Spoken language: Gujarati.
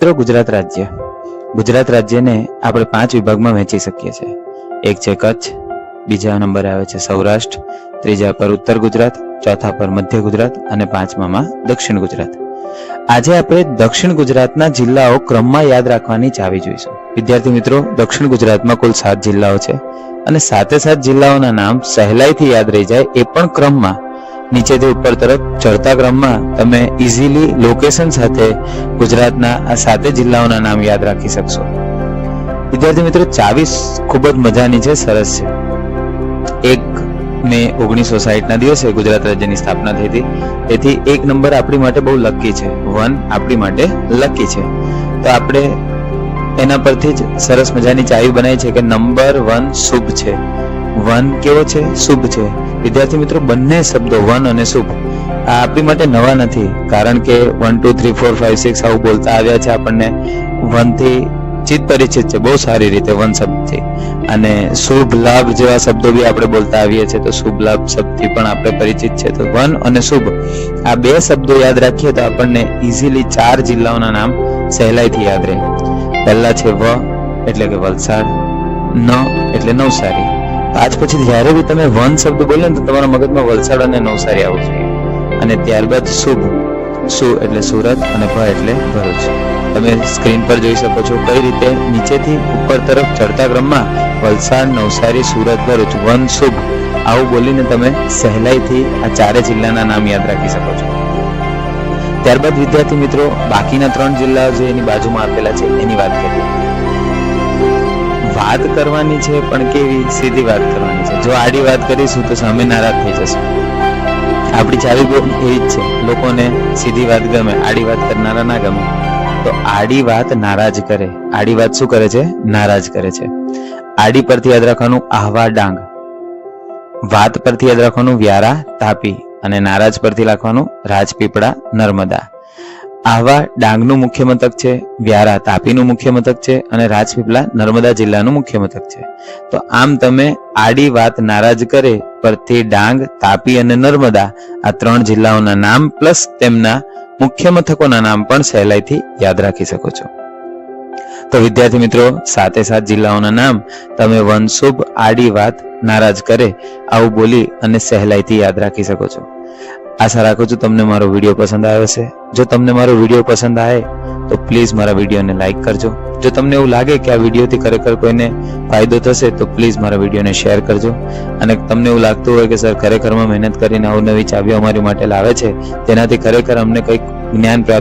મિત્રો ગુજરાત રાજ્યને આપણે 5 વિભાગમાં વહેંચી શકીએ છીએ। એક છે કચ્છ, બીજા નંબરે આવે છે સૌરાષ્ટ્ર, ત્રીજા પર ઉત્તર ગુજરાત, ચોથા પર મધ્ય ગુજરાત અને પાંચમામાં દક્ષિણ ગુજરાત। આજે આપણે દક્ષિણ ગુજરાતના જિલ્લાઓ ક્રમમાં યાદ રાખવાની ચાવી જોઈશું। વિદ્યાર્થી મિત્રો, દક્ષિણ ગુજરાતમાં કુલ 7 જિલ્લાઓ છે અને 7 જિલ્લાઓના નામ સહેલાઈથી યાદ રહી જાય એ પણ ક્રમમાં, નીચેથી ઉપર તરફ ચડતા ક્રમમાં તમે ઇઝીલી લોકેશન સાથે ગુજરાતના આ 7 જિલ્લાઓના નામ યાદ રાખી શકશો। વિદ્યાર્થી મિત્રો, ચાવી ખૂબ જ મજાની છે, સરસ છે। 1 મે 1960 ના દિવસે ગુજરાત રાજ્યની સ્થાપના થઈ હતી, તેથી 1 નંબર આપણી માટે બહુ લકી છે, 1 આપણી માટે લકી છે। તો આપણે એના પરથી જ સરસ મજાની ચાવી બનાવી છે કે નંબર 1 શુભ છે। 1 કેવો છે? શુભ છે। વિદ્યાર્થી મિત્રો, બંને શબ્દો 1 અને શુભ આ આપણી માટે નવા નથી, કારણ કે 1 2 3 4 5 6 આવું બોલતા આવ્યા છે, આપણને 1 થી ચિત્ત પરિચિત છે બહુ સારી રીતે 1 શબ્દથી। અને શુભ લાભ જેવા શબ્દો બી આપણે બોલતા આવીએ છીએ, તો શુભ લાભ શબ્દથી પણ આપણે પરિચિત છે। તો 1 અને શુભ આ 2 શબ્દો યાદ રાખીએ તો આપણને ઇઝીલી 4 જિલ્લાઓના નામ સહેલાઈથી યાદ રહે। પહેલા છે વ એટલે કે વલસાડ, ન એટલે નવસારી। આજ પછી જ્યારે બી તમે 1 શબ્દ બોલો ને તો તમારા મગજમાં વલસાડ અને નવસારી આવવું જોઈએ। અને ત્યારબાદ શુભ, સુ એટલે સુરત અને ભ એટલે ભરૂચ। તમે સ્ક્રીન પર જોઈ શકો છો કઈ રીતે નીચેથી ઉપર તરફ ચડતા ક્રમમાં વલસાડ, નવસારી, સુરત, ભરૂચ, 1 શુભ આવું બોલીને તમે સહેલાઈથી આ 4 જિલ્લાના નામ યાદ રાખી શકો છો। ત્યારબાદ વિદ્યાર્થી મિત્રો, બાકીના 3 જિલ્લાઓ જે એની બાજુમાં આપેલા છે એની વાત કરીએ। વાત કરવાની છે પણ કેવી? સીધી વાત કરવાની છે। જો આડી વાત કરીશું તો સામે નારાજ થઈ જશે। આપણી ચાવી એવી જ છે, લોકોને સીધી વાત ગમે, આડી વાત કરનારા ના ગમે। તો આડી વાત નારાજ કરે, આડી વાત શું કરે છે? નારાજ કરે છે। આડી પરથી યાદ રાખવાનું આહવા ડાંગ, વાત પરથી યાદ રાખવાનું વ્યારા તાપી અને નારાજ પરથી લખવાનું રાજપીપળા નર્મદા। આહવા ડાંગનું મુખ્ય મથક છે, વ્યારા તાપીનું મુખ્ય મથક છે અને રાજપીપળા નર્મદા જિલ્લાનું મુખ્ય મથક છે। તો આમ તમે આડી વાત નારાજ કરે પરથી ડાંગ, તાપી અને નર્મદા આ 3 જિલ્લાઓના નામ પ્લસ તેમના મુખ્ય મથકોના નામ પણ સહેલાઈથી યાદ રાખી શકો છો। તો વિદ્યાર્થી મિત્રો, 7 જિલ્લાઓના નામ તમે 1 શુભ આડી વાત નારાજ કરે આવું બોલી અને સહેલાઈથી યાદ રાખી શકો છો। આશા રાખું છું તમને મારો વિડીયો પસંદ આવ્યો છે। જો તમને મારો વિડીયો પસંદ આવે તો પ્લીઝ મારા વિડીયોને લાઈક કરજો। જો તમને એવું લાગે કે આ વિડીયોથી ખરેખર કોઈને ફાયદો થશે તો પ્લીઝ મારા વિડીયોને શેર કરજો। અને તમને એવું લાગતું હોય કે સર ખરેખરમાં મહેનત કરીને અવનવી ચાવીઓ અમારી માટે લાવે છે, તેનાથી ખરેખર અમને કંઈક જ્ઞાન પ્રાપ્ત